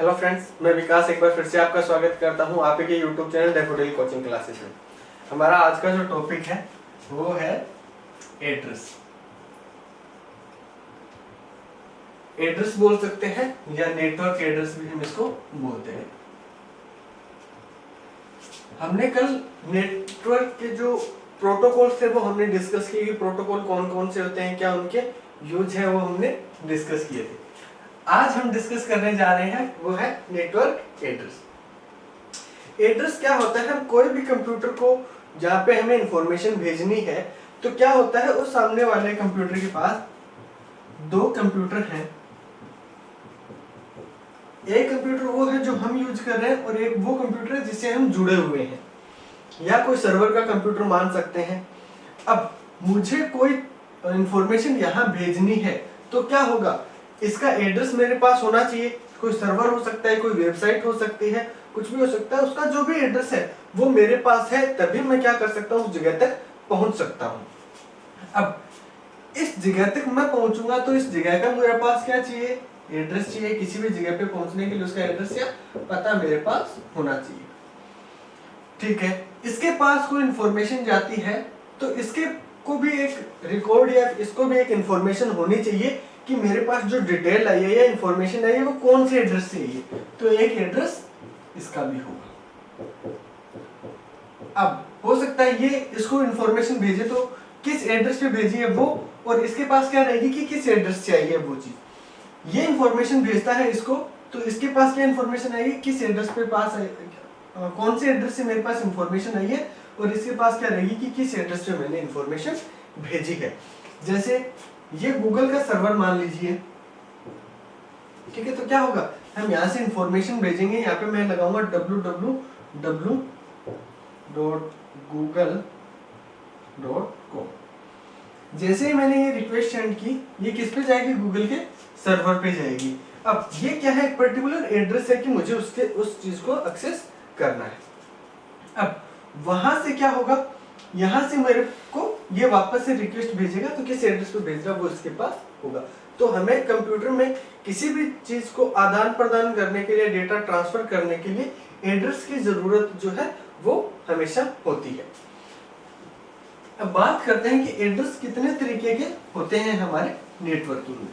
Hello friends, मैं विकास एक बार फिर से आपका स्वागत करता हूं आप के YouTube channel daffodil coaching classes में। हमारा आज का जो टॉपिक है वो है एड्रेस। एड्रेस बोल सकते हैं या नेटवर्क एड्रेस भी हम इसको बोलते हैं। हमने कल नेटवर्क के जो प्रोटोकॉल थे वो हमने डिस्कस किए कि प्रोटोकॉल कौन कौन से होते हैं, क्या उनके यूज है, वो हमने डिस्कस किए थे। आज हम डिस्कस करने जा रहे हैं वो है नेटवर्क एड्रेस। एड्रेस क्या होता है? हम कोई भी कंप्यूटर को जहां पे हमें इंफॉर्मेशन भेजनी है तो क्या होता है, उस सामने वाले कंप्यूटर के पास दो कंप्यूटर हैं। एक कंप्यूटर वो है जो हम यूज कर रहे हैं और एक वो कंप्यूटर है जिससे हम जुड़े हुए हैं, या कोई सर्वर का कंप्यूटर मान सकते हैं। अब मुझे कोई इंफॉर्मेशन यहाँ भेजनी है तो क्या होगा, इसका एड्रेस मेरे पास होना चाहिए। कोई सर्वर हो सकता है, कोई वेबसाइट हो सकती है, कुछ भी हो सकता है। उसका जो भी एड्रेस है वो मेरे पास है, तभी मैं क्या कर सकता हूँ, उस जगह तक पहुंच सकता हूँ। अब इस जगह तक मैं पहुंचूंगा तो इस जगह का मेरे पास क्या चाहिए, एड्रेस चाहिए। किसी भी जगह पे पहुंचने के लिए उसका एड्रेस या पता मेरे पास होना चाहिए। ठीक है, इसके पास कोई इंफॉर्मेशन जाती है तो इसके को भी एक रिकॉर्ड या इसको भी एक इंफॉर्मेशन होनी चाहिए कि मेरे पास जो डिटेल आई है या इंफॉर्मेशन आई है वो कौन से एड्रेस से आई है। तो एक एड्रेस इसका भी होगा। अब हो सकता है ये इसको इंफॉर्मेशन भेजे तो किस एड्रेस पे भेजी है वो, और इसके पास क्या रहेगी कि किस एड्रेस से आई है वो चीज। ये इंफॉर्मेशन भेजता है इसको तो इसके पास क्या इंफॉर्मेशन आएगी, किस एड्रेस पे पास कौन से एड्रेस से मेरे पास इंफॉर्मेशन आई है, और इसके पास क्या रहेगी कि किस एड्रेस पे मैंने इंफॉर्मेशन भेजी है। जैसे ये गूगल का सर्वर मान लीजिए, ठीक है। तो क्या होगा, हम यहाँ से इंफॉर्मेशन भेजेंगे। यहाँ पे मैं लगाऊंगा www.google.com। जैसे ही मैंने ये रिक्वेस्ट सेंड की, ये किस पे जाएगी, गूगल के सर्वर पे जाएगी। अब ये क्या है, एक पर्टिकुलर एड्रेस है कि मुझे उसके उस चीज को एक्सेस करना है। अब वहां से क्या होगा, यहां से मेरे को ये वापस से रिक्वेस्ट भेजेगा तो किस एड्रेस पे भेज रहा है वो इसके पास होगा। तो हमें कंप्यूटर में किसी भी चीज को आदान प्रदान करने के लिए, डेटा ट्रांसफर करने के लिए एड्रेस की जरूरत जो है वो हमेशा होती है। अब बात करते हैं कि एड्रेस कितने तरीके के होते हैं हमारे नेटवर्किंग में।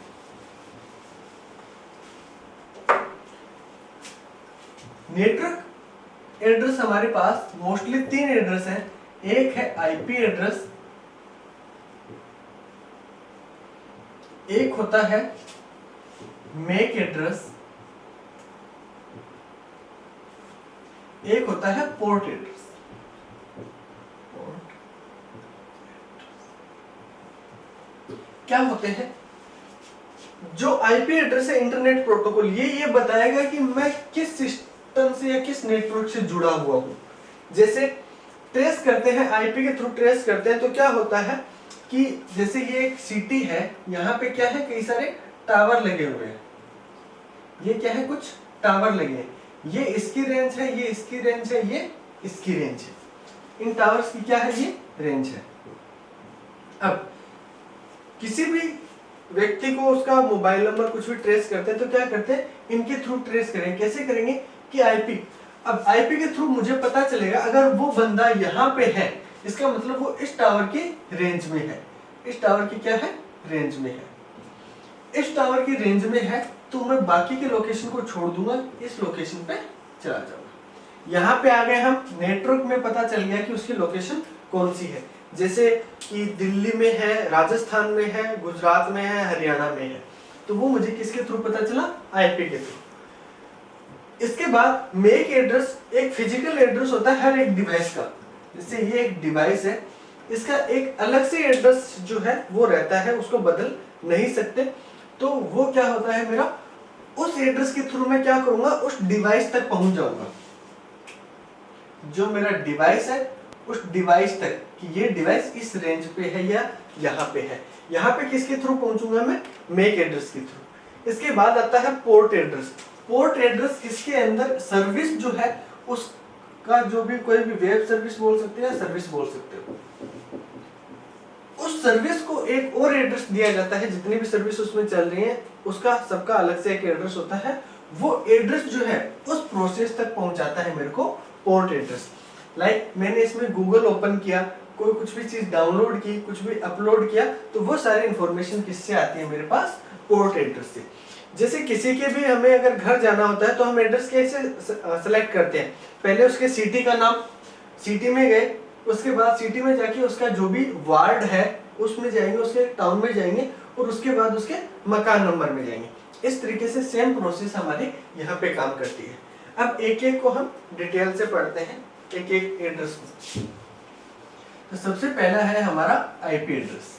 नेटवर्क एड्रेस हमारे पास मोस्टली तीन एड्रेस हैं। एक है आईपी एड्रेस, एक होता है मैक एड्रेस, एक होता है पोर्ट एड्रेस। क्या होते हैं, जो आईपी एड्रेस है, इंटरनेट प्रोटोकॉल, ये बताएगा कि मैं किस सिस्टम से या किस नेटवर्क से जुड़ा हुआ हूं। जैसे ट्रेस करते हैं, आईपी के थ्रू ट्रेस करते हैं, तो क्या होता है कि जैसे ये एक सिटी है, यहाँ पे क्या है, कई सारे टावर लगे हुए हैं। ये क्या है, कुछ टावर लगे हैं। ये इसकी रेंज है, ये इसकी रेंज है, ये इसकी रेंज है। इन टावर्स की क्या है, ये रेंज है। अब किसी भी व्यक्ति को उसका मोबाइल नंबर कुछ भी ट्रेस करते हैं तो क्या करते हैं, इनके थ्रू ट्रेस करेंगे। कैसे करेंगे कि आईपी। अब आईपी के थ्रू मुझे पता चलेगा अगर वो बंदा यहाँ पे है, इसका मतलब वो इस टावर की रेंज में है। इस टावर की क्या है, रेंज में है। इस टावर की रेंज में है तो मैं बाकी के लोकेशन को छोड़ दूंगा, इस लोकेशन पे चला जाऊंगा। यहाँ पे आ गए हम, नेटवर्क में पता चल गया कि उसकी लोकेशन कौन सी है। जैसे कि दिल्ली में है, राजस्थान में है, गुजरात में है, हरियाणा में है, तो वो मुझे किसके थ्रू पता चला, आईपी के थ्रू। इसके बाद मैक एड्रेस एक फिजिकल एड्रेस होता है हर एक डिवाइस का। जैसे ये एक डिवाइस है, इसका एक अलग से एड्रेस जो है वो रहता है, उसको बदल नहीं सकते। तो वो क्या होता है, मेरा उस एड्रेस के थ्रू मैं क्या करूंगा, उस डिवाइस तक पहुंच जाऊंगा। जो मेरा डिवाइस है उस डिवाइस तक कि ये डिवाइस इस रेंज पे है या यहाँ पे है, यहाँ पे किसके थ्रू पहुंचूंगा मैं, मैक एड्रेस के थ्रू। इसके बाद आता है पोर्ट एड्रेस। पोर्ट एड्रेस इसके अंदर सर्विस जो है उसका, जो भी कोई भी वेब सर्विस बोल सकते हैं, सर्विस बोल सकते हो, उस सर्विस को एक और एड्रेस दिया जाता है। जितनी भी सर्विस उसमें चल रही है उसका सबका अलग से एक एड्रेस होता है। वो एड्रेस जो है उस प्रोसेस तक पहुंचाता है मेरे को पोर्ट एड्रेस। लाइक मैंने इसमें गूगल ओपन किया, कोई कुछ भी चीज डाउनलोड की, कुछ भी अपलोड किया, तो वो सारी इंफॉर्मेशन किससे आती है मेरे पास, पोर्ट एड्रेस से। जैसे किसी के भी हमें अगर घर जाना होता है तो हम एड्रेस कैसे सेलेक्ट करते हैं, पहले उसके सिटी का नाम, सिटी में गए, उसके बाद सिटी में जाके उसका जो भी वार्ड है उसमें जाएंगे, उसके टाउन में जाएंगे, और उसके बाद उसके मकान नंबर में जाएंगे। इस तरीके से सेम प्रोसेस हमारे यहाँ पे काम करती है। अब एक एक को हम डिटेल से पढ़ते हैं, एक एक एड्रेस को। तो सबसे पहला है हमारा आईपी एड्रेस।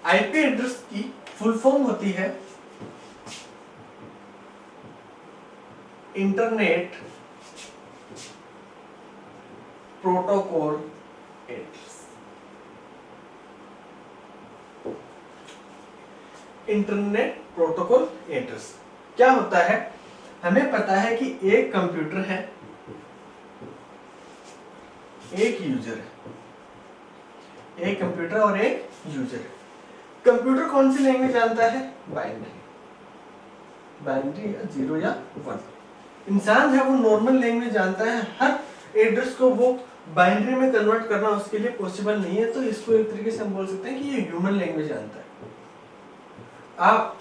आईपी एड्रेस की फुल फॉर्म होती है internet protocol address. Internet protocol address क्या होता है, हमें पता है कि एक कंप्यूटर है, एक यूजर है, एक कंप्यूटर और एक यूजर है। कंप्यूटर कौन सी लैंग्वेज जानता है, बाइनरी, बाइनरी या 0 या 1। इंसान है वो नॉर्मल लैंग्वेज जानता है, हर एड्रेस को वो बाइनरी में कन्वर्ट करना उसके लिए पॉसिबल नहीं है, तो इसको एक तरीके से हम बोल सकते हैं कि ये ह्यूमन लैंग्वेज जानता है। आप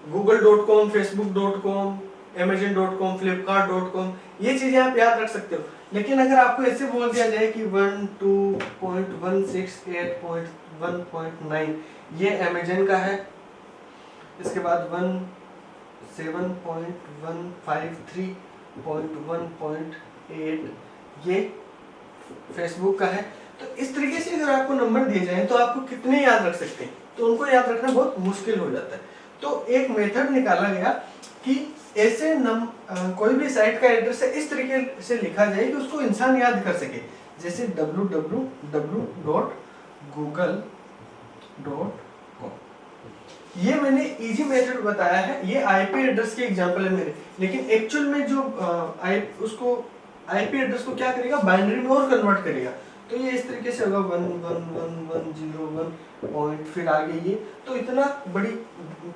google.com, facebook.com, amazon.com, flipkart.com ये चीजें आप याद रख सकते हो, लेकिन अगर आपको ऐसे बोल दिया जाए कि 12.168.1.9 ये अमेजन का है, इसके बाद 17.153.1.8 ये फेसबुक का है, तो इस तरीके से अगर आपको नंबर दिए जाए तो आपको कितने याद रख सकते हैं, तो उनको याद रखना बहुत मुश्किल हो जाता है। तो एक मेथड निकाला गया कि ऐसे कोई भी साइट का एड्रेस है इस तरीके से लिखा जाए कि उसको इंसान याद कर सके, जैसे www.google.com। ये मैंने इजी मेथड बताया है, ये आईपी एड्रेस के एग्जांपल है मेरे, लेकिन एक्चुअल में जो उसको आईपी एड्रेस को क्या करेगा, बाइनरी में और कन्वर्ट करेगा, तो ये इस तरीके से होगा 11101 पॉइंट फिर आगे ये, तो इतना बड़ी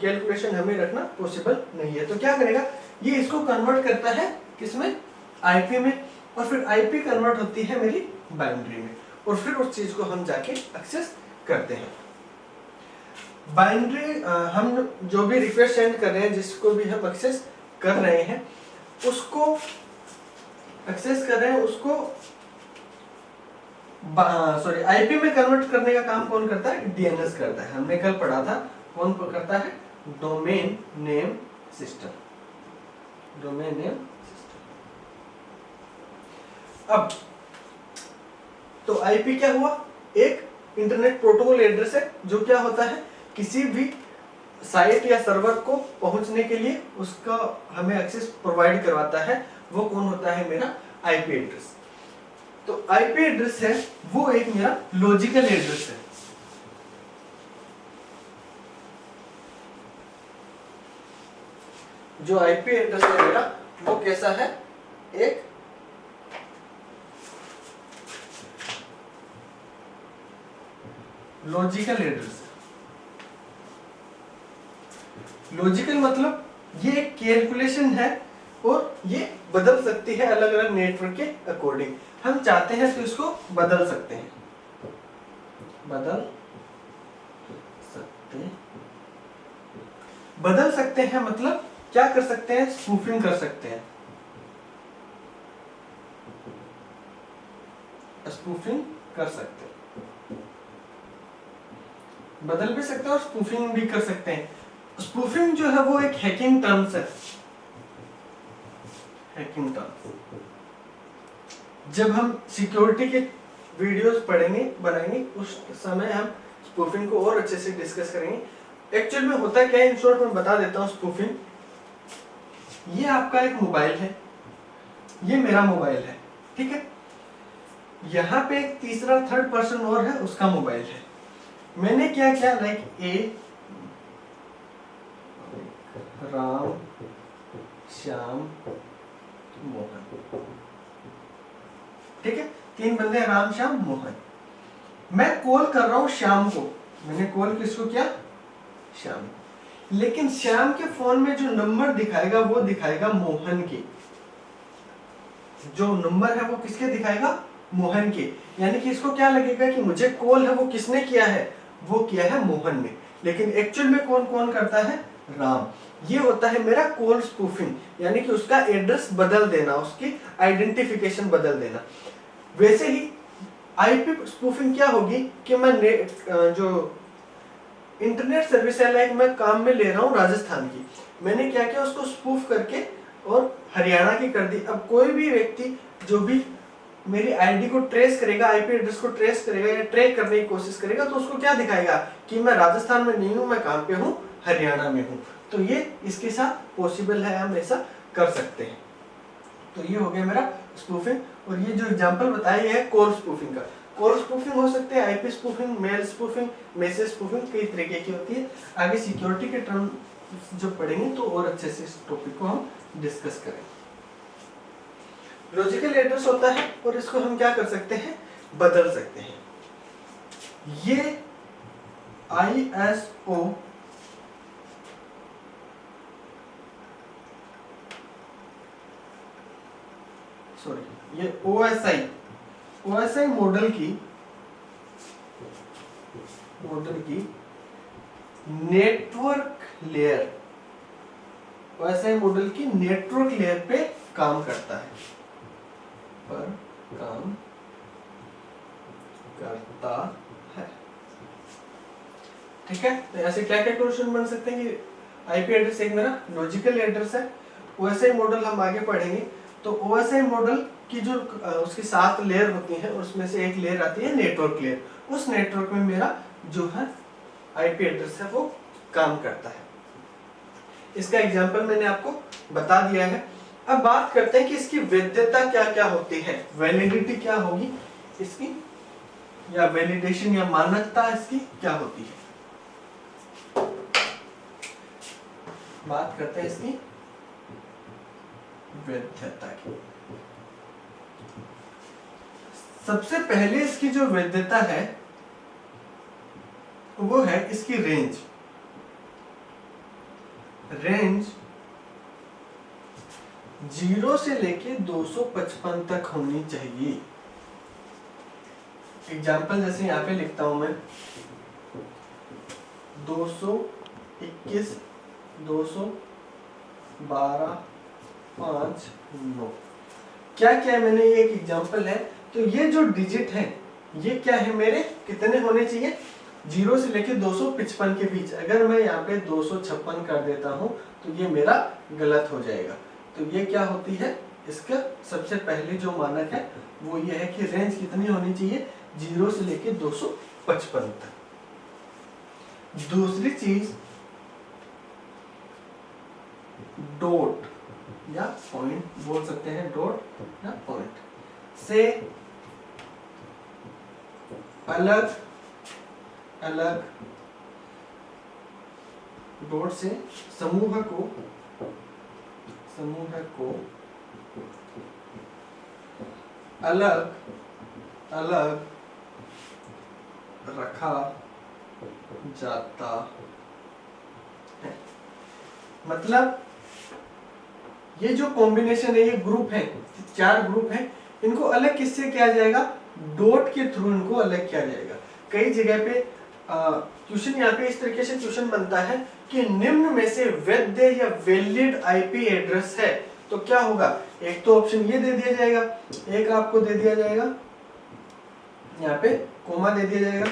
कैलकुलेशन हमें रखना पॉसिबल नहीं है। तो क्या करेगा, ये इसको कन्वर्ट करता है किसमें, आईपी में, और फिर आईपी कन्वर्ट होती है मेरी बाइनरी में, और फिर उस चीज को हम जाके एक्सेस करते हैं। बाइनरी हम जो भी रिक्वेस्ट सेंड कर रहे हैं, जिसको भी हम एक्सेस कर रहे हैं, उसको एक्सेस कर रहे हैं, उसको आईपी में कन्वर्ट करने का काम कौन करता है, डीएनएस करता है। हमने कल पढ़ा था, कौन करता है, domain name system, domain name system. अब तो आईपी क्या हुआ, एक इंटरनेट प्रोटोकॉल एड्रेस है, जो क्या होता है, किसी भी साइट या सर्वर को पहुंचने के लिए उसका हमें एक्सेस प्रोवाइड करवाता है, वो कौन होता है, मेरा आईपी एड्रेस। तो आईपी एड्रेस है वो एक मेरा लॉजिकल एड्रेस है। जो आईपी एड्रेस है मेरा वो कैसा है, एक लॉजिकल एड्रेस है। लॉजिकल मतलब ये एक कैलकुलेशन है और ये बदल सकती है अलग अलग नेटवर्क के अकॉर्डिंग। हम चाहते हैं तो इसको बदल सकते हैं, बदल सकते हैं मतलब क्या कर सकते हैं, स्पूफिंग कर सकते हैं, स्पूफिंग कर सकते हैं, बदल भी सकते हैं और स्पूफिंग भी कर सकते हैं। स्पूफिंग जो है वो एक हैकिंग टर्म्स है, हैकिंग टर्म्स। जब हम सिक्योरिटी के वीडियोस पढ़ेंगे बनाएंगे उस समय हम स्पूफिंग को और अच्छे से डिस्कस करेंगे। एक्चुअल में होता क्या है, इन शॉर्ट में बता देता हूँ स्पूफिंग। ये आपका एक मोबाइल है, ये मेरा मोबाइल है, ठीक है। यहाँ पे एक तीसरा थर्ड पर्सन और है, उसका मोबाइल है। मैंने क्या किया, लाइक ए राम श्याम मोहन, ठीक है, तीन बंदे राम श्याम मोहन। मैं कॉल कर रहा हूं श्याम को, मैंने कॉल किसको किया, श्याम, लेकिन श्याम के फोन में जो नंबर दिखाएगा वो दिखाएगा मोहन के, जो नंबर है वो किसके दिखाएगा, मोहन के। यानी कि इसको क्या लगेगा कि मुझे कॉल है वो किसने किया है, वो किया है मोहन ने, लेकिन एक्चुअल में कौन कौन करता है, राम। ये होता है मेरा कॉल स्पूफिंग, यानी कि उसका एड्रेस बदल देना, उसकी आइडेंटिफिकेशन बदल देना। वैसे ही आईपी स्पूफिंग क्या होगी कि मैं जो इंटरनेट सर्विस है, लाइक मैं काम में ले रहा हूँ राजस्थान की, मैंने क्या किया उसको स्पूफ करके और हरियाणा की कर दी। अब कोई भी व्यक्ति जो भी मेरी आईडी को ट्रेस करेगा, आईपी एड्रेस को ट्रेस करेगा या ट्रैक करने की कोशिश करेगा, तो उसको क्या दिखाएगा कि मैं राजस्थान में नहीं हूं, मैं कहां पे हूं, हरियाणा में हूं। तो ये इसके साथ पॉसिबल है, हम ऐसा कर सकते हैं। तो ये हो गया मेरा स्पूफिंग। और ये जो एग्जांपल बताया है कॉल स्पूफिंग का, कॉल स्पूफिंग हो सकते हैं, IP spoofing, mail spoofing, message spoofing, कई तरीके की होती है। आगे सिक्योरिटी के टर्म जो पढ़ेंगे तो और अच्छे से इस टॉपिक को हम डिस्कस करेंगे। लॉजिकल एड्रेस होता है और इसको हम क्या कर सकते हैं, बदल सकते हैं। ये ISO सॉरी ये OSI मॉडल की नेटवर्क लेयर, OSI मॉडल की नेटवर्क लेयर पे काम करता है, पर काम करता है। ठीक है, तो ऐसे क्या क्या क्वेश्चन बन सकते हैं कि आईपी एड्रेस एक मेरा लॉजिकल एड्रेस है, ओएसआई मॉडल हम आगे पढ़ेंगे। तो ओएसआई मॉडल की जो उसकी 7 लेयर होती हैं, उसमें से एक लेयर आती है नेटवर्क लेयर। उस नेटवर्क में मेरा जो है आईपी एड्रेस है वो काम करता है। इसका एग्जांपल मैंने आपको बता दिया है। अब बात करते हैं कि इसकी वैधता क्या क्या होती है, वैलिडिटी क्या होगी इसकी, या वैलिडेशन या मान्यता इसकी क्या होती है। बात करते हैं इसकी वैधता की। सबसे पहले इसकी जो वैधता है वो है इसकी रेंज। रेंज 0 से लेके 255 तक होनी चाहिए। एग्जाम्पल जैसे यहां पे लिखता हूं मैं 221, 212, 5, 9। क्या क्या है, मैंने ये एक एग्जाम्पल है। तो ये जो डिजिट है ये क्या है, मेरे कितने होने चाहिए, 0 से लेके 255 के बीच। अगर मैं यहाँ पे 256 कर देता हूं तो ये मेरा गलत हो जाएगा। तो ये क्या होती है, इसका सबसे पहले जो मानक है वो ये है कि रेंज कितनी होनी चाहिए, 0 से लेके 255 तक। दूसरी चीज डॉट या पॉइंट बोल सकते हैं, डॉट या पॉइंट से अलग अलग, डॉट से समूह को अलग अलग रखा जाता है। मतलब ये जो कॉम्बिनेशन है, ये ग्रुप है, 4 ग्रुप है, इनको अलग किससे किया जाएगा, डॉट के थ्रू इनको अलग किया जाएगा। कई जगह पे क्वेश्चन यहाँ पे इस तरीके से क्वेश्चन बनता है कि निम्न में से वैध या वैलिड आईपी एड्रेस है, तो क्या होगा, एक तो ऑप्शन ये दे दिया जाएगा, एक आपको दे दिया जाएगा यहाँ पे कोमा दे दिया जाएगा,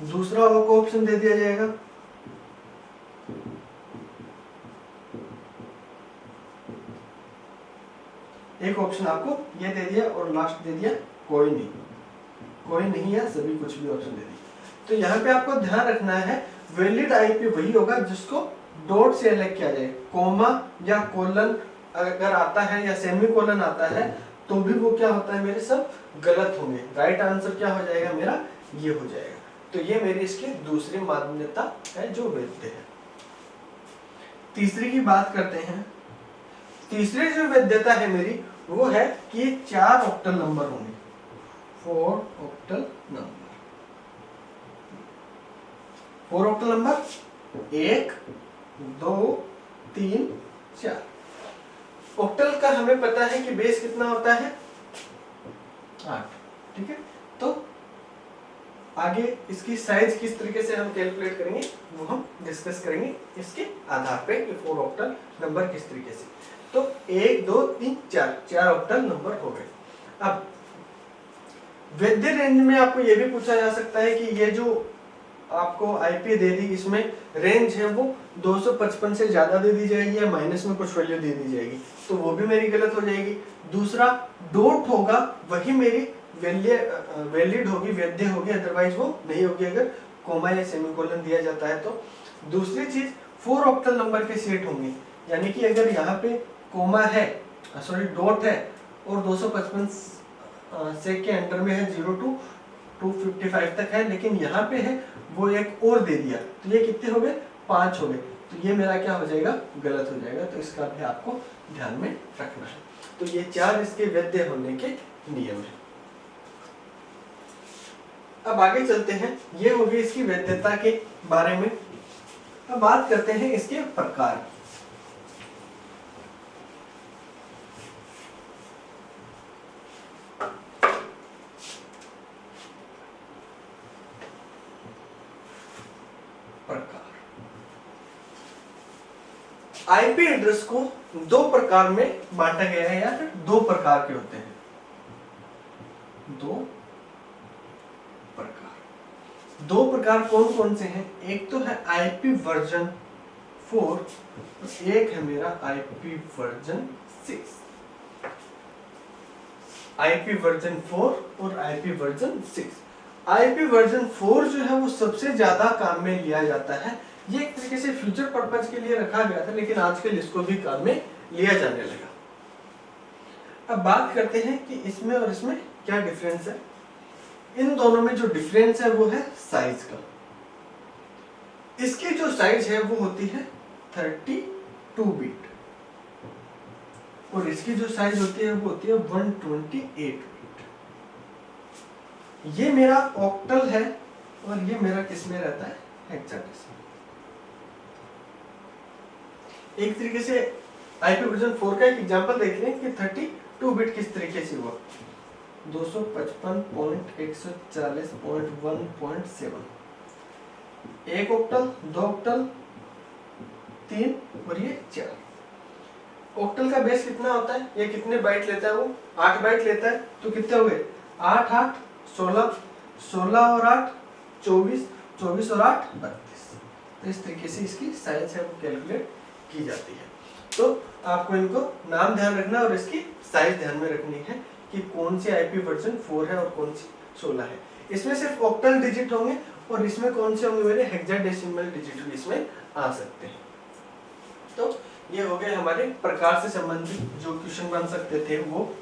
दूसरा आपको ऑप्शन दे दिया जाएगा एक ऑप्शन आपको ये दे दिया और लास्ट दे दिया कोई नहीं है, सभी कुछ भी ऑप्शन दे दिया। तो यहाँ पे आपको ध्यान रखना है वैलिड आईपी वही होगा जिसको डॉट से अलग किया जाए। कोमा या कोलन अगर आता है या सेमी कोलन आता है तो भी वो क्या होता है, मेरे सब गलत होंगे। राइट आंसर क्या हो जाएगा मेरा, ये हो जाएगा। तो ये मेरी इसकी दूसरी मान्यता है जो वैध है। तीसरी की बात करते हैं। तीसरी जो वैधता है मेरी वो है कि 4 ऑक्टल नंबर होंगे। 4 octal number. 4 octal number 1 2 3 4। Octal का हमें पता है कि बेस कितना होता है 8, ठीक है। तो आगे इसकी साइज किस तरीके से हम कैलकुलेट करेंगे वो हम डिस्कस करेंगे इसके आधार पे कि 4 ऑक्टल नंबर किस तरीके से। तो 1 2 3 4 4 ऑक्टल नंबर हो गए। अब वैद्य रेंज में आपको ये भी पूछा जा सकता है कि ये जो आपको आईपी दे दी इसमें रेंज है वो 255 से ज्यादा दे दी जाएगी या माइनस में कुछ वैल्यू दे दी जाएगी, तो वो भी मेरी गलत हो जाएगी। दूसरा डॉट होगा वही मेरी वैलिड होगी, वैध होगी, अदरवाइज वो नहीं होगी अगर कोमा या सेमीकोलन दिया जाता है तो। दूसरी चीज 4 ऑक्टल नंबर के सेट होंगे, यानी कि अगर यहाँ पे कोमा है, सॉरी डॉट है और 255 से के अंडर में है 0 to 255 तक है, लेकिन यहाँ पे है वो एक और दे दिया, तो ये कितने हो गए 5 हो गए, तो ये मेरा क्या हो जाएगा गलत हो जाएगा, तो इसका भी आपको ध्यान में रखना है। तो ये 4 इसके वैध होने के नियम है। अब आगे चलते हैं, ये हो गई इसकी वैधता के बारे में। अब बात करते हैं इसके प्रकार। आईपी एड्रेस को 2 प्रकार में बांटा गया है या फिर 2 प्रकार के होते हैं। 2 प्रकार, 2 प्रकार कौन कौन से हैं? एक तो है आईपी वर्जन 4, एक है मेरा आईपी वर्जन 6। आईपी वर्जन 4 और आईपी वर्जन 6। आईपी वर्जन 4 जो है वो सबसे ज्यादा काम में लिया जाता है। ये एक तरीके से फ्यूचर पर्पज के लिए रखा गया था, लेकिन आजकल इसको भी काम में लिया जाने लगा। अब बात करते हैं कि इसमें और इसमें क्या डिफरेंस है। इन दोनों में जो डिफरेंस है वो है साइज का। इसकी जो साइज है वो होती है 32 बिट और इसकी जो साइज होती है वो होती है 128 बिट। ये मेरा ऑक्टल है और ये मेरा किस में रहता है हेक्साडेसिमल। एक तरीके से आईपी वर्जन 4 का एक एग्जांपल देख रहे हैं कि 32 बिट किस तरीके से हुआ। 255.140.1.7 एक ऑक्टल, 2 ऑक्टल, 3 और ये 4। ऑक्टल का बेस कितना होता है, ये कितने बाइट लेता है, वो 8 बाइट लेता है, तो कितने हो गए 8 8 16, 16 और 8 24, 24 और 8 32। तो इस तरीके से इसकी साइज है वो कैलकुलेट की जाती है। तो आपको इनको नाम ध्यान रखना और इसकी साइज ध्यान में रखनी है कि कौन सी आईपी वर्जन 4 है और कौन सी 16 है। इसमें सिर्फ ऑक्टल डिजिट होंगे और इसमें कौन से होंगे मेरे हेक्साडेसिमल डिजिट भी इसमें आ सकते हैं। तो ये हो गए हमारे प्रकार से संबंधित जो क्वेश्चन बन सकते थे वो।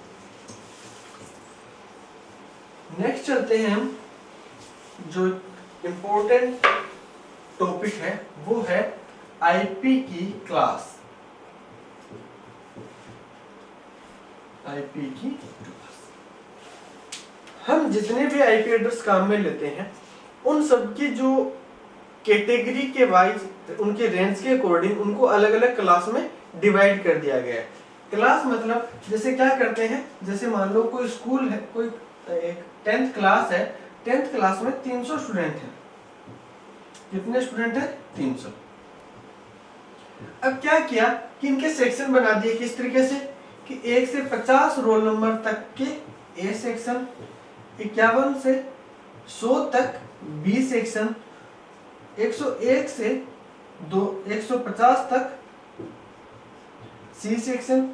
नेक्स्ट चलते हैं हम, जो इम्पोर्टेंट टॉपिक है वो है आईपी की क्लास। आईपी की क्लास, हम जितने भी आईपी एड्रेस काम में लेते हैं उन सब की जो कैटेगरी के वाइज उनके रेंज के अकॉर्डिंग उनको अलग अलग क्लास में डिवाइड कर दिया गया है। क्लास मतलब जैसे क्या करते हैं, जैसे मान लो कोई स्कूल है, कोई एक 10th क्लास है, 10th क्लास में 300 स्टूडेंट हैं। कितने स्टूडेंट हैं 300। अब क्या किया कि इनके सेक्शन बना दिए किस तरीके से कि 1 से 50 रोल नंबर तक के ए सेक्शन, 51 से 100 तक बी सेक्शन, 101 से 150 तक सी सेक्शन,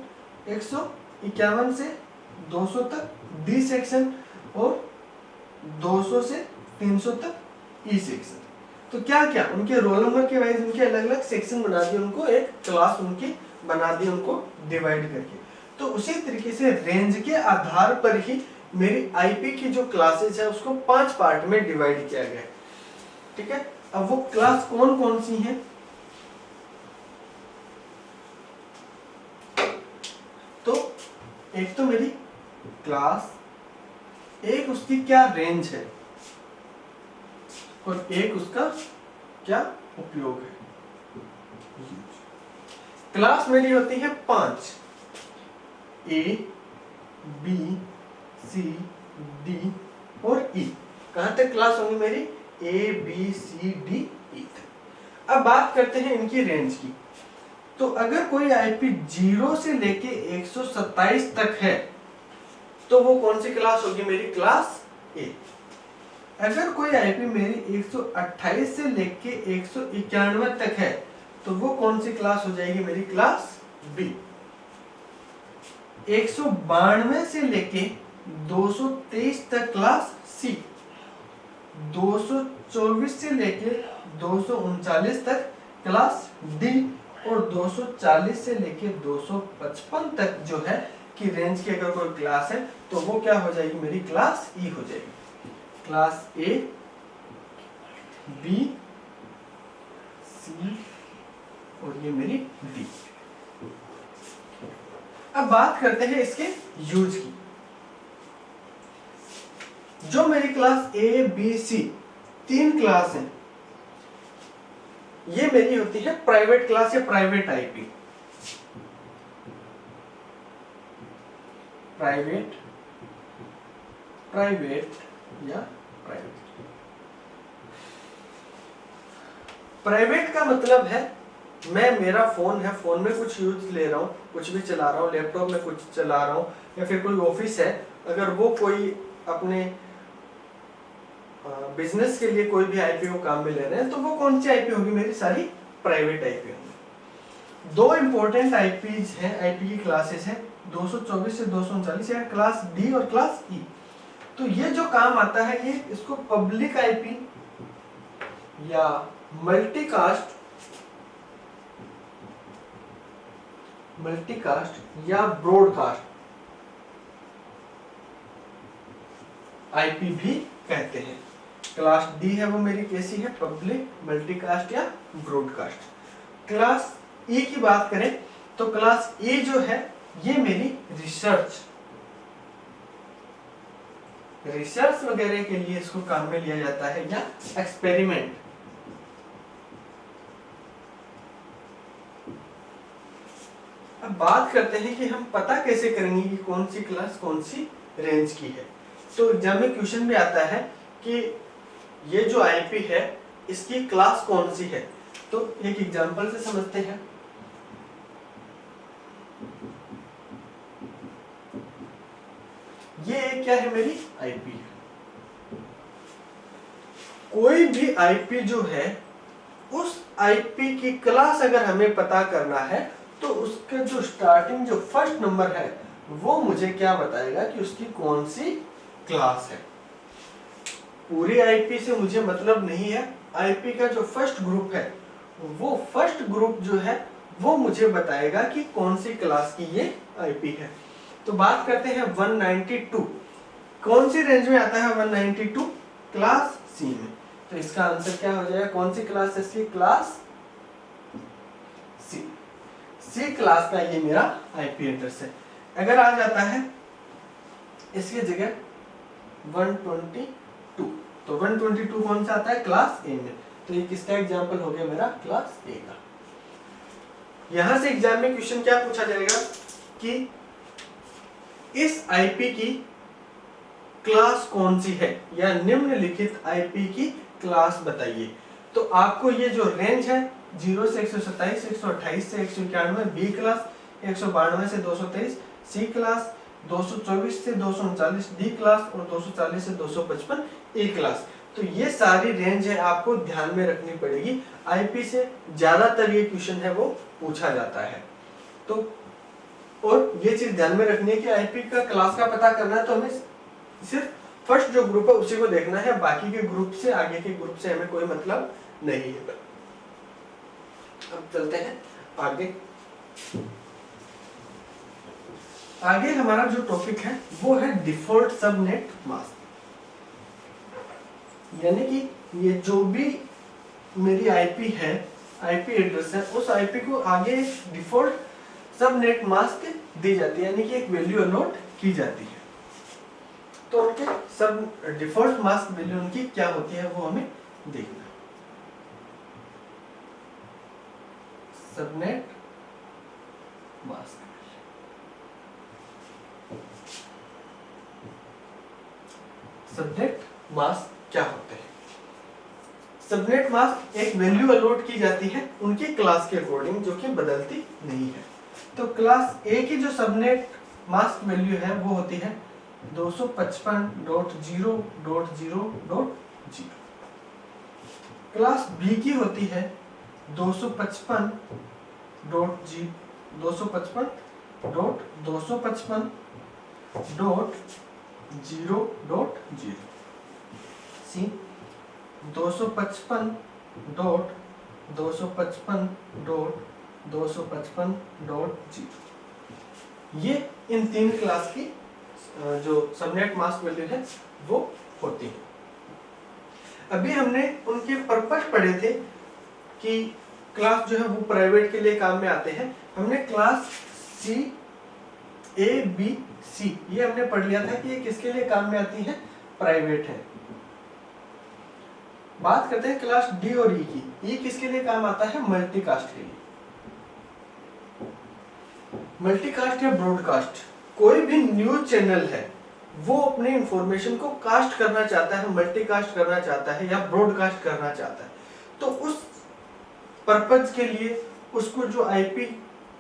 151 से 200 तक डी सेक्शन और 200 से 300 तक ई सेक्शन। तो क्या क्या उनके रोल नंबर के वाइज उनके अलग अलग सेक्शन बना दिए, उनको एक क्लास उनकी बना दी उनको डिवाइड करके। तो उसी तरीके से रेंज के आधार पर ही मेरी आईपी की जो क्लासेस है उसको 5 पार्ट में डिवाइड किया गया है। ठीक है, अब वो क्लास कौन कौन सी हैं? तो एक तो मेरी क्लास एक उसकी क्या रेंज है और एक उसका क्या उपयोग है। क्लास मेरी होती है 5, ए बी सी डी और ई। कहां तक क्लास होंगी मेरी? ए बी सी डी ई तक। अब बात करते हैं इनकी रेंज की। तो अगर कोई आईपी 0 से लेके 127 तक है तो वो कौन सी क्लास होगी मेरी? क्लास ए। अगर कोई आईपी मेरी 128 से लेके 191 तक है तो वो कौन सी क्लास हो जाएगी मेरी? Class B. 192 से लेके 223 तक क्लास सी। 224 से लेके 239 तक क्लास डी और 240 से लेके 255 तक जो है कि रेंज की अगर कोई क्लास है तो वो क्या हो जाएगी मेरी? क्लास ई हो जाएगी। क्लास ए बी सी और ये मेरी डी। अब बात करते हैं इसके यूज की। जो मेरी class A B C 3 class हैं, ये मेरी होती है प्राइवेट क्लास या प्राइवेट आईपी। प्राइवेट या प्राइवेट का मतलब है मेरा फोन है, फोन में कुछ यूज ले रहा हूँ, कुछ भी चला रहा हूँ, लैपटॉप में कुछ चला रहा हूँ, या फिर कोई ऑफिस है, अगर वो कोई अपने बिजनेस के लिए कोई भी आईपी को काम में ले रहे हैं तो वो कौन सी आईपी होगी मेरी? सारी प्राइवेट आईपी होंगी। 2 इंपॉर्टेंट आईपीज हैं, आईपी की क्लासेस हैं 224 से 239 या क्लास डी और क्लास ई। तो ये जो काम आता है ये इसको पब्लिक आईपी या मल्टीकास्ट या ब्रॉडकास्ट आईपी भी कहते हैं। क्लास डी है वो मेरी कैसी है? पब्लिक, मल्टीकास्ट या ब्रॉडकास्ट। क्लास ई की बात करें तो क्लास ए जो है ये मेरी रिसर्च वगैरह के लिए इसको काम में लिया जाता है, या एक्सपेरिमेंट। अब बात करते हैं कि हम पता कैसे करेंगे कि कौन सी क्लास कौन सी रेंज की है। तो एग्जाम में क्वेश्चन भी आता है कि ये जो आईपी है इसकी क्लास कौन सी है। तो एक एग्जांपल से समझते हैं। ये क्या है? मेरी आईपी है। कोई भी आईपी जो है उस आईपी की क्लास अगर हमें पता करना है तो उसका जो स्टार्टिंग जो फर्स्ट नंबर है वो मुझे क्या बताएगा कि उसकी कौन सी क्लास है। पूरी आईपी से मुझे मतलब नहीं है, आईपी का जो फर्स्ट ग्रुप है वो फर्स्ट ग्रुप जो है वो मुझे बताएगा कि कौन सी क्लास की ये आईपी है। तो बात करते हैं 192, कौन सी रेंज में आता है 192? क्लास सी में। तो इसका आंसर क्या हो जाएगा? कौन सी क्लास है इसकी? Class C. सी क्लास का ये मेरा आईपी एड्रेस है। अगर आ जाता है इसकी जगह 122, तो 122 कौन सा आता है? क्लास ए में। तो ये किसका एग्जांपल हो गया मेरा? क्लास ए का। यहां से एग्जाम में क्वेश्चन क्या पूछा जाएगा कि इस आईपी की क्लास कौन सी है, या निम्नलिखित आईपी की क्लास बताइए। तो आपको ये जो रेंज है 0 से 127, 128 से 191 बी क्लास, 192 से 223 सी क्लास, 224 से 239 डी क्लास और 240 से 255 ए क्लास। तो ये सारी रेंज है, आपको ध्यान में रखनी पड़ेगी। आईपी से ज्यादातर ये क्वेश्चन है वो पूछा जाता है। तो और ये चीज ध्यान में रखनी है कि आईपी का क्लास का पता करना है तो हमें सिर्फ फर्स्ट जो ग्रुप है उसी को देखना है, बाकी के ग्रुप से आगे के ग्रुप से हमें कोई मतलब नहीं है। अब चलते हैं आगे। आगे हमारा जो टॉपिक है वो है डिफॉल्ट सबनेट मास्क। यानी कि ये जो भी मेरी आईपी है, आईपी एड्रेस है, उस आईपी को आगे डिफॉल्ट सबनेट मास्क दी जाती है, यानी कि एक वैल्यू अलॉट की जाती है। तो उनके सब डिफॉल्ट मास्क वैल्यू उनकी क्या होती है वो हमें देखना। सबनेट मास्क, सबनेट मास्क क्या होते हैं? सबनेट मास्क एक वैल्यू अलॉट की जाती है उनकी क्लास के अकॉर्डिंग, जो कि बदलती नहीं है। तो क्लास ए की जो सबनेट मास्क वैल्यू है वो होती है 255.0.0.0। क्लास बी की होती है 255.255.0.0। सी 255.255.255.0। ये इन तीन क्लास की जो सबनेट मास्क वैल्यू है वो होती है। अभी हमने उनके पर्पस पढ़े थे कि क्लास जो है वो प्राइवेट के लिए काम में आते हैं। हमने क्लास सी ए बी सी ये हमने पढ़ लिया था कि ये किसके लिए काम में आती है, प्राइवेट है। बात करते हैं क्लास डी और ई की। ई किसके लिए काम आता है, मल्टीकास्ट के लिए। मल्टीकास्ट या ब्रॉडकास्ट, कोई भी न्यूज चैनल है वो अपने इंफॉर्मेशन को कास्ट करना चाहता है, मल्टीकास्ट करना चाहता है या ब्रॉडकास्ट करना चाहता है, तो उस पर्पज के लिए उसको जो आईपी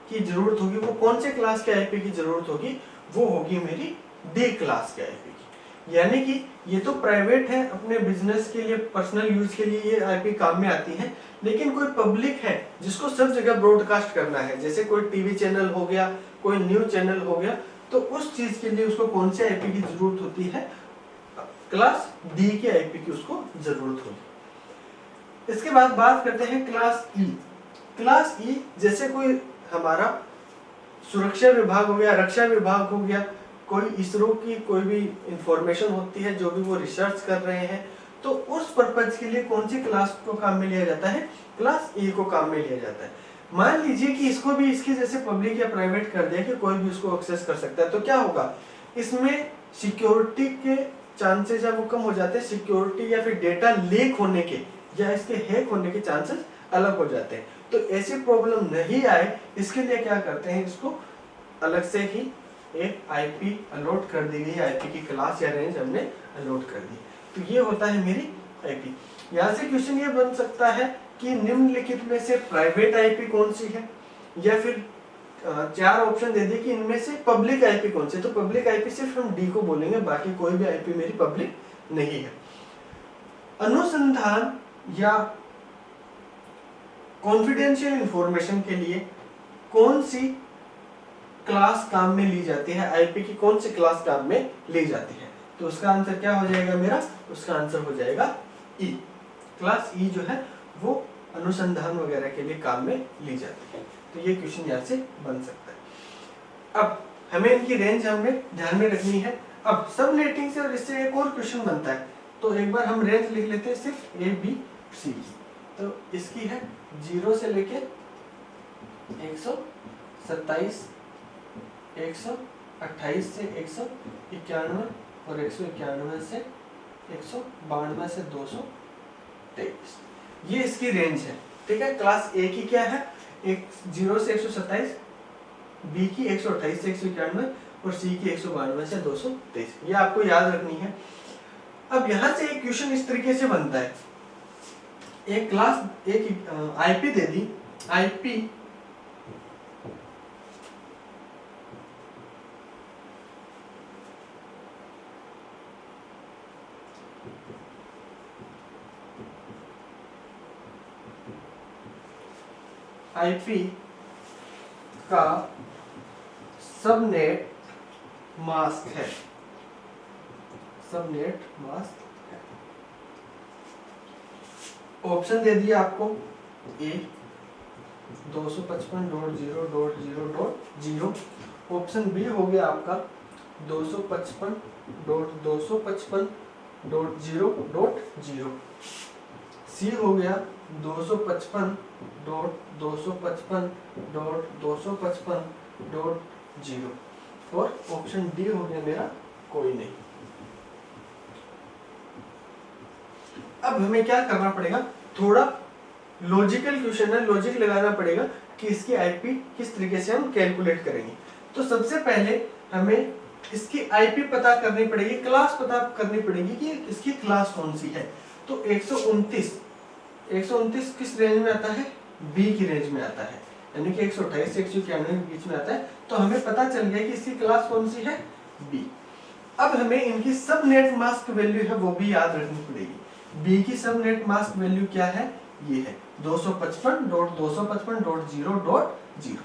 की जरूरत होगी वो कौन से क्लास के आईपी की जरूरत होगी, वो होगी मेरी डी क्लास के आईपी की। यानी कि ये तो प्राइवेट है, अपने बिजनेस के लिए, पर्सनल यूज के लिए ये आईपी काम में आती है, लेकिन कोई पब्लिक है जिसको सब जगह ब्रॉडकास्ट करना है, जैसे कोई टीवी चैनल हो गया, कोई न्यूज चैनल हो गया, तो उस चीज के लिए उसको कौन से आईपी की जरूरत होती है, क्लास डी के आईपी की उसको जरूरत होगी। इसके बाद बात करते हैं क्लास ई। क्लास ई जैसे कोई हमारा सुरक्षा विभाग हो गया, रक्षा विभाग हो गया, कोई इसरो की कोई भी इंफॉर्मेशन होती है, जो भी वो रिसर्च कर रहे हैं, तो उस पर्पज के लिए कौन सी क्लास को काम में लिया जाता है, क्लास ई को काम में लिया जाता है। मान लीजिए कि इसको भी इसके जैसे पब्लिक या प्राइवेट कर दिया कि कोई भी उसको एक्सेस कर सकता है, तो क्या होगा, इसमें सिक्योरिटी के चांसेस है वो कम हो जाते हैं, सिक्योरिटी या फिर डेटा लीक होने के या इसके हैक होने के चांसेस अलग हो जाते हैं। तो ऐसी प्रॉब्लम नहीं आए इसके लिए क्या करते हैं, इसको अलग से ही एक आईपी अलॉट कर दी गई, आईपी की क्लास या रेंज हमने अलॉट कर दी। तो ये होता है मेरी आईपी। यहाँ से क्वेश्चन ये बन सकता है कि निम्नलिखित में से प्राइवेट आईपी कौन सी है, या फिर चार ऑप्शन दे दिए कि इनमें से पब्लिक आईपी कौन सी है। तो पब्लिक आईपी सिर्फ हम डी को बोलेंगे, बाकी कोई भी आईपी मेरी पब्लिक नहीं है। अनुसंधान या कॉन्फिडेंशियल इंफॉर्मेशन के लिए कौन सी क्लास काम में ली जाती है, आईपी की कौन सी क्लास काम में ली जाती है, तो उसका आंसर क्या हो जाएगा मेरा, उसका आंसर हो जाएगा ई। क्लास ई जो है वो अनुसंधान वगैरह के लिए काम में ली जाती है। तो ये क्वेश्चन यहाँ से बन सकता है। अब हमें इनकी रेंज हमें ध्यान में रखनी है। अब सब नेटिंग से और इससे एक और क्वेश्चन बनता है, तो एक बार हम रेंज लिख लेते हैं सिर्फ ए बी सी की। तो इसकी है 0 से लेके 127, 128 से 191 और 191 से 192 से 223, ये इसकी रेंज है। ठीक है, क्लास ए की क्या है, 0 से 127, बी की 128 से 191 और सी की 192 से 223, ये आपको याद रखनी है। अब यहां से एक क्वेश्चन इस तरीके से बनता है, एक क्लास ए की आईपी दे दी, आईपी आईपी का सबनेट मास्क है, सबनेट मास्क है। ऑप्शन दे दिया आपको, ए 255.0.0.0, ऑप्शन बी हो गया आपका 255.255.0.0, सी हो गया 255.255.255.0 और ऑप्शन डी हो गया मेरा कोई नहीं। अब हमें क्या करना पड़ेगा, थोड़ा लॉजिकल क्वेश्चन है, लॉजिक लगाना पड़ेगा कि इसकी आईपी किस तरीके से हम कैलकुलेट करेंगे। तो सबसे पहले हमें इसकी आईपी पता करनी पड़ेगी, क्लास पता करनी पड़ेगी कि इसकी क्लास कौन सी है। तो 129 किस रेंज में आता है, बी की रेंज में आता है, यानी कि 128 से 191 के बीच में आता है। तो हमें पता चल गया कि इसकी क्लास कौन सी है, बी। अब हमें इनकी सब नेट मास्क वैल्यू है वो भी याद रखनी पड़ेगी। बी की सब नेट मास्क वैल्यू क्या है, ये है 255.255.0.0।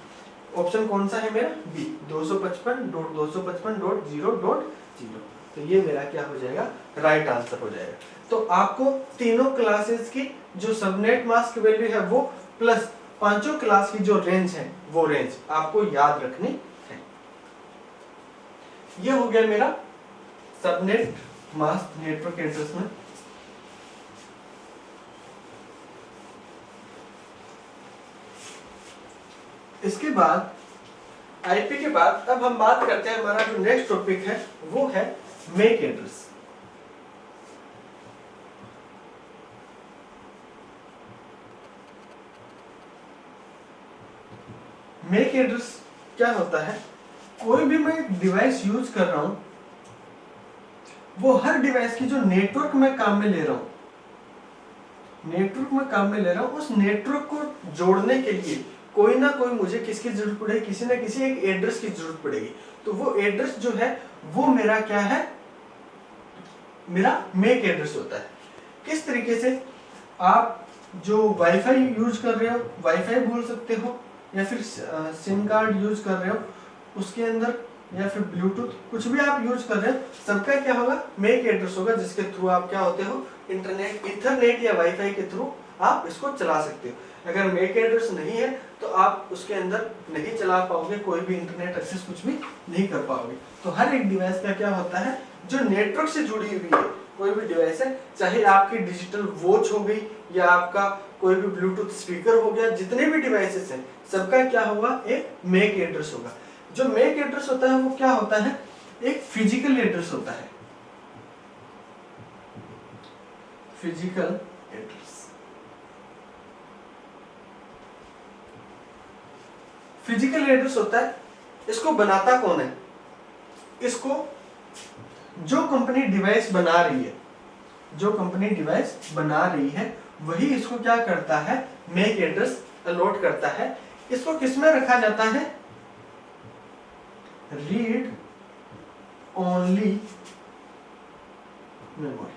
ऑप्शन कौन सा है मेरा, बी, 255.255.0.0। तो ये मेरा क्या हो जाएगा, राइट आंसर हो जाएगा। तो आपको तीनों क्लासेस की जो सबनेट मास्क वैल्यू है वो प्लस पांचों क्लास की जो रेंज है वो रेंज आपको याद रखनी है। ये हो गया मेरा सबनेट मास्क नेटवर्क एड्रेस में। इसके बाद आईपी के बाद अब हम बात करते हैं, हमारा जो नेक्स्ट टॉपिक है वो है मेक एड्रेस। मेक एड्रेस क्या होता है, कोई भी मैं डिवाइस यूज कर रहा हूं, वो हर डिवाइस की जो नेटवर्क में काम में ले रहा हूं, उस नेटवर्क को जोड़ने के लिए कोई ना कोई मुझे किसकी जरूरत पड़ेगी, किसी ना किसी एक एड्रेस की जरूरत पड़ेगी। तो वो एड्रेस जो है वो मेरा क्या है, मेरा मेक एड्रेस होता है। किस तरीके से, आप जो वाईफाई यूज कर रहे हो, वाईफाई बोल सकते हो, या फिर सिम कार्ड यूज कर रहे हो उसके अंदर, या फिर ब्लूटूथ, कुछ भी आप यूज कर रहे हो, सबका क्या होगा, मेक एड्रेस होगा, जिसके थ्रू आप क्या होते हो, इंटरनेट, इथरनेट या वाईफाई के थ्रू आप इसको चला सकते हो। अगर मेक एड्रेस नहीं है तो आप उसके अंदर नहीं चला पाओगे, कोई भी इंटरनेट एक्सेस कुछ भी नहीं कर पाओगे। तो हर एक डिवाइस का क्या होता है, जो नेटवर्क से जुड़ी हुई है, कोई भी डिवाइस है, चाहे आपकी डिजिटल वॉच हो गई या आपका कोई भी ब्लूटूथ स्पीकर हो गया, जितने भी डिवाइसेस हैं सबका क्या होगा, एक मेक एड्रेस होगा। जो मेक एड्रेस होता है वो क्या होता है, एक फिजिकल एड्रेस होता है, फिजिकल एड्रेस। फिजिकल एड्रेस होता है, इसको बनाता कौन है, इसको जो कंपनी डिवाइस बना रही है, जो कंपनी डिवाइस बना रही है वही इसको क्या करता है, मेक एड्रेस अलॉट करता है। इसको किसमें रखा जाता है, read only memory,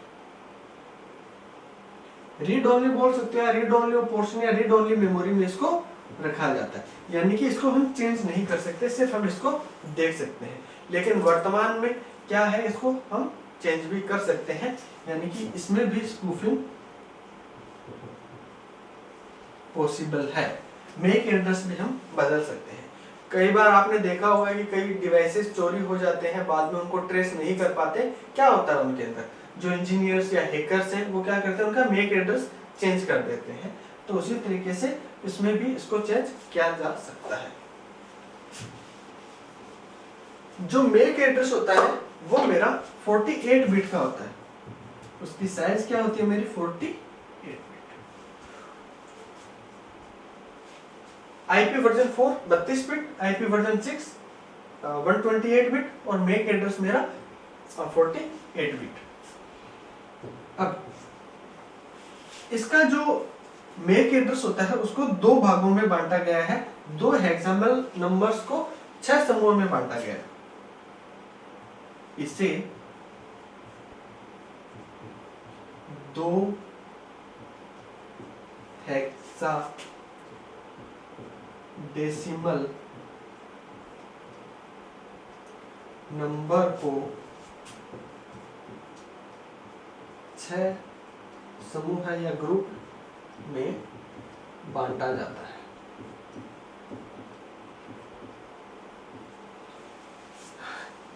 read only बोल सकते हैं, रीड ओनली पोर्शन या रीड ओनली मेमोरी में इसको रखा जाता है। यानी कि इसको हम चेंज नहीं कर सकते, सिर्फ हम इसको देख सकते हैं। लेकिन वर्तमान में क्या है, इसको हम चेंज भी कर सकते हैं, यानी कि इसमें भी स्पूफिंग पॉसिबल है। मेक एड्रेस भी हम बदल सकते हैं। कई बार आपने देखा होगा कि कई डिवाइसेस चोरी हो जाते हैं, बाद में उनको ट्रेस नहीं कर पाते। क्या होता है उनके अंदर, जो इंजीनियर्स या हैकर्स हैं वो क्या करते हैं, उनका मेक एड्रेस चेंज कर देते हैं। तो उसी तरीके से इसमें भी इसको चेंज किया जा सकता है। जो मेक एड्रेस होता है वो मेरा 48 बिट का होता है, उसकी साइज क्या होती है मेरी, 48 bit. IP version 4 32 bit, IP version 6 128 bit, और मेक एड्रेस मेरा 48 बिट। अब इसका जो मेक एड्रेस होता है उसको दो भागों में बांटा गया है, दो हेक्साडेसिमल नंबर्स को 6 समूहों में बांटा गया है। इसे दो हेक्साडेसिमल नंबर को 6 समूह या ग्रुप में बांटा जाता है।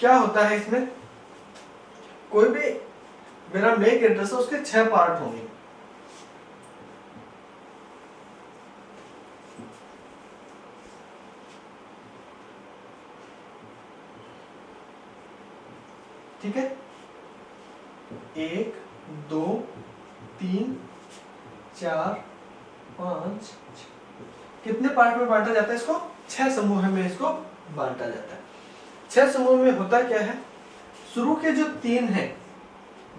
क्या होता है इसमें, कोई भी मेरा मेक एड्रेस है उसके 6 पार्ट होंगे। ठीक है, 1 2 3 4 5 कितने पार्ट में बांटा जाता है इसको? 6 समूह में इसको बांटा जाता है। 6 समूह में होता क्या है, शुरू के जो 3 हैं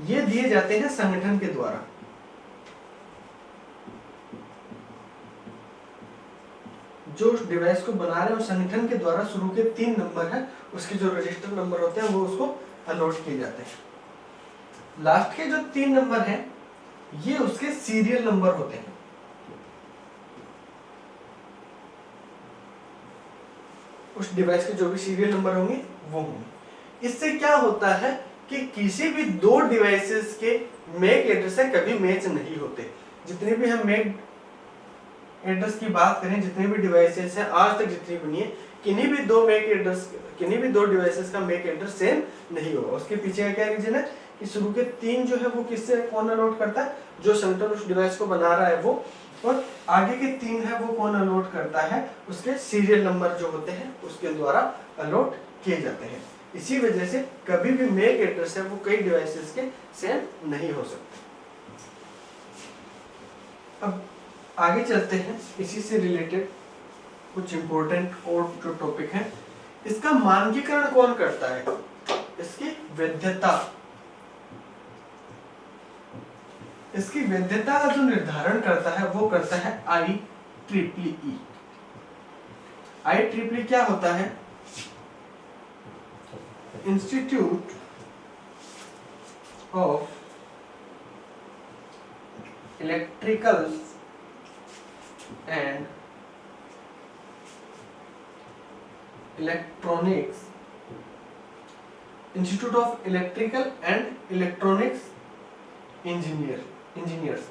ये दिए जाते हैं संगठन के द्वारा। जो उस डिवाइस को बना रहे हैं उस संगठन के द्वारा शुरू के 3 नंबर है, उसके जो रजिस्टर नंबर होते हैं वो उसको अलॉट किए जाते हैं। लास्ट के जो 3 नंबर हैं ये उसके सीरियल नंबर होते हैं। उस डिवाइस के जो भी सीरियल नंबर होंगे वो होंगे। इससे क्या होता है कि किसी भी 2 डिवाइसेस के मैक एड्रेस से कभी मैच नहीं होते। जितने भी हम मैक एड्रेस की बात करें, जितने भी डिवाइसेस हैं आज तक जितनी बनी है, किन्हीं भी दो डिवाइसेस का मैक एड्रेस सेम नहीं होगा। उसके पीछे का क्या रीजन है कि शुरू के 3 जो है वो किससे कौन अलॉट करता है, जो संगठन उस डिवाइस को बना रहा है वो, और आगे के 3 है वो कौन अलॉट करता है, उसके सीरियल नंबर जो होते हैं उसके द्वारा अलॉट किए जाते हैं। इसी वजह से कभी भी मैक एड्रेस है वो कई डिवाइसेस के सेम नहीं हो सकते। अब आगे चलते हैं, इसी से रिलेटेड कुछ इंपॉर्टेंट और जो टॉपिक है। इसका मानकीकरण कौन करता है, इसकी वैधता, इसकी वैधता का जो निर्धारण करता है वो करता है IEEE। IEEE क्या होता है, institute of electrical and electronics, institute of electrical and electronics engineers.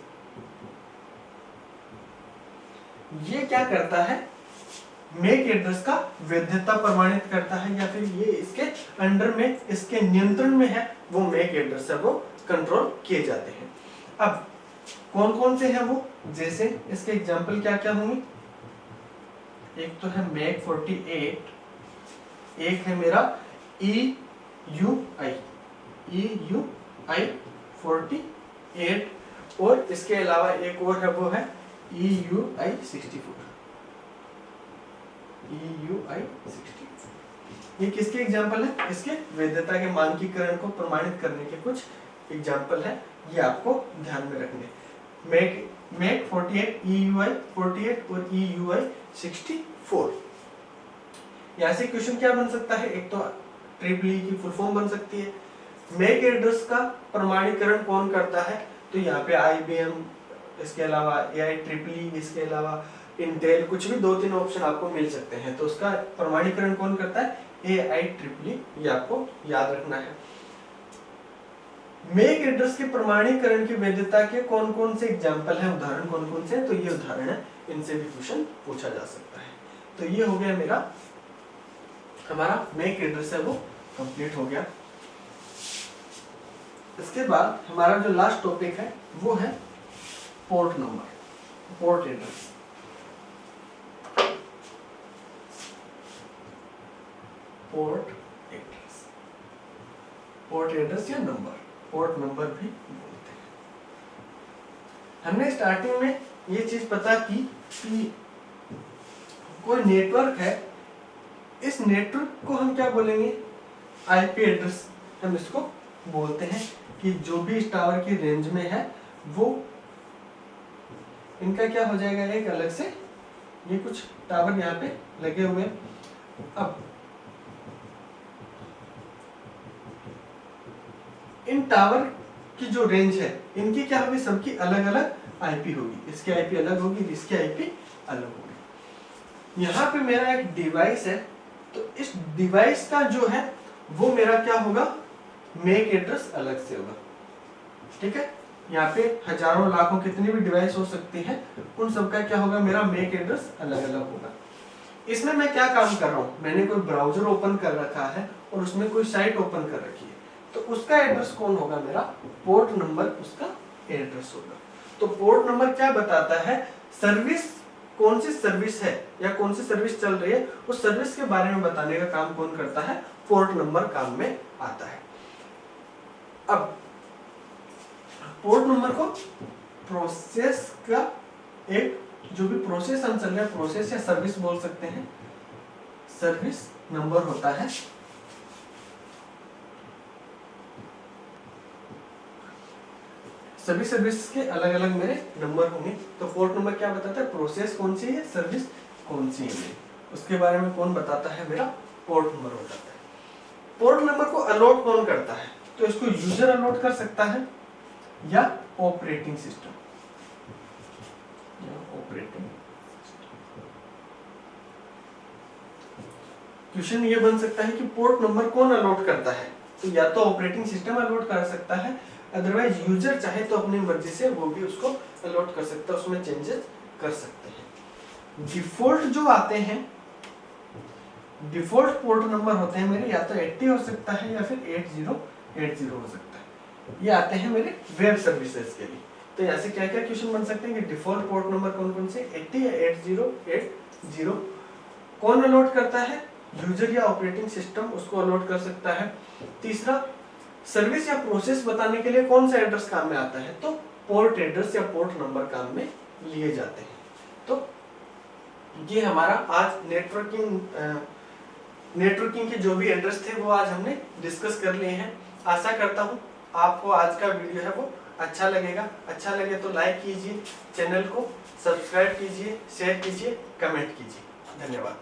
ये क्या करता है, मैक एड्रेस का वैधता प्रमाणित करता है, या फिर ये इसके अंडर में, इसके नियंत्रण में है वो मैक एड्रेस है वो कंट्रोल किए जाते हैं। अब कौन कौन से हैं वो, जैसे इसके एग्जांपल क्या क्या होंगे, एक तो है मैक 48, एक है मेरा EUI 48, और इसके अलावा एक और है वो है EUI 64। ये किसके एग्जाम्पल है, इसके वैधता के मानकीकरण को प्रमाणित करने के कुछ एग्जाम्पल है, ये आपको ध्यान में रखने। मैक 48, EUI 48 और EUI 64। यहाँ से क्वेश्चन क्या बन सकता है, एक तो IEEE की फुल फॉर्म बन सकती है। मैक एड्रेस का प्रमाणीकरण कौन करता है, तो यहाँ पे IBM, इसके अलावा IEEE, इसके अलावा इंटेल, कुछ भी 2-3 ऑप्शन आपको मिल सकते हैं। तो उसका प्रमाणीकरण कौन करता है, IEEE, ये आपको याद रखना है। मैक एड्रेस के प्रमाणीकरण की वैधता के कौन कौन से एग्जाम्पल हैं, उदाहरण कौन कौन से हैं, तो ये उदाहरण है, इनसे भी क्वेश्चन पूछा जा सकता है। तो ये हो गया हमारा मैक एड्रेस है वो कंप्लीट हो गया। इसके बाद हमारा जो लास्ट टॉपिक है वो है port number, port address. Port address या नंबर, पोर्ट नंबर भी बोलते हैं। हमने स्टार्टिंग में ये चीज पता की कि कोई नेटवर्क है, इस नेटवर्क को हम क्या बोलेंगे, IP एड्रेस हम इसको बोलते हैं, कि जो भी इस टावर की रेंज में है वो इनका क्या हो जाएगा, एक अलग से, ये कुछ टावर यहाँ पे लगे हुए हैं। अब इन टावर की जो रेंज है इनकी क्या होगी, सबकी अलग अलग IP होगी, इसकी IP अलग होगी, इसकी IP अलग होगी। यहाँ पे मेरा एक डिवाइस है, तो इस डिवाइस का जो है वो मेरा क्या होगा, मैक एड्रेस अलग से होगा। ठीक है, यहाँ पे हजारों लाखों कितनी भी डिवाइस हो सकती है, उन सबका क्या होगा, मेरा मैक एड्रेस अलग अलग होगा। इसमें मैं क्या काम कर रहा हूँ, मैंने कोई ब्राउजर ओपन कर रखा है और उसमें कोई साइट ओपन कर रखी है, तो उसका एड्रेस कौन होगा, मेरा पोर्ट नंबर उसका एड्रेस होगा। तो पोर्ट नंबर क्या बताता है, सर्विस, कौन सी सर्विस है या कौन सी सर्विस चल रही है, उस सर्विस के बारे में बताने का काम कौन करता है, पोर्ट नंबर काम में आता है। अब पोर्ट नंबर को प्रोसेस का एक जो भी प्रोसेस हम चल रहे हैं, प्रोसेस या सर्विस बोल सकते हैं, सर्विस नंबर होता है। सभी सर्विस के अलग अलग मेरे नंबर होंगे। तो पोर्ट नंबर क्या बताता है, प्रोसेस कौन सी है, सर्विस कौन सी है, उसके बारे में कौन बताता है, मेरा पोर्ट नंबर बताता है। पोर्ट नंबर को अलॉट कौन करता है, तो इसको यूजर अलॉट कर सकता है या ऑपरेटिंग सिस्टम, क्वेश्चन ये बन सकता है कि पोर्ट नंबर कौन अलॉट करता है, तो या तो ऑपरेटिंग सिस्टम अलॉट कर सकता है, अदरवाइज यूजर चाहे तो अपनी मर्जी से वो भी उसको अलॉट कर सकता है, उसमें चेंजेस कर सकते हैं। डिफॉल्ट जो आते हैं, डिफॉल्ट पोर्ट नंबर होते हैं मेरे, या तो 80 हो सकता है या फिर 8080 हो सकता है। ये आते हैं मेरे वेब सर्विसेज के लिए। तो यहाँ से क्या क्या क्वेश्चन बन सकते हैं कि डिफॉल्ट पोर्ट नंबर कौन कौन से, 80 या 8080 कौन अलॉट करता है, यूजर या ऑपरेटिंग सिस्टम उसको अलॉट कर सकता है। तीसरा, सर्विस या प्रोसेस बताने के लिए कौन सा एड्रेस काम में आता है, तो पोर्ट एड्रेस या पोर्ट नंबर काम में लिए जाते हैं। तो ये हमारा आज नेटवर्किंग के जो भी एड्रेस थे वो आज हमने डिस्कस कर लिए हैं। आशा करता हूँ आपको आज का वीडियो है वो अच्छा लगेगा। अच्छा लगे तो लाइक कीजिए, चैनल को सब्सक्राइब कीजिए, शेयर कीजिए, कमेंट कीजिए। धन्यवाद।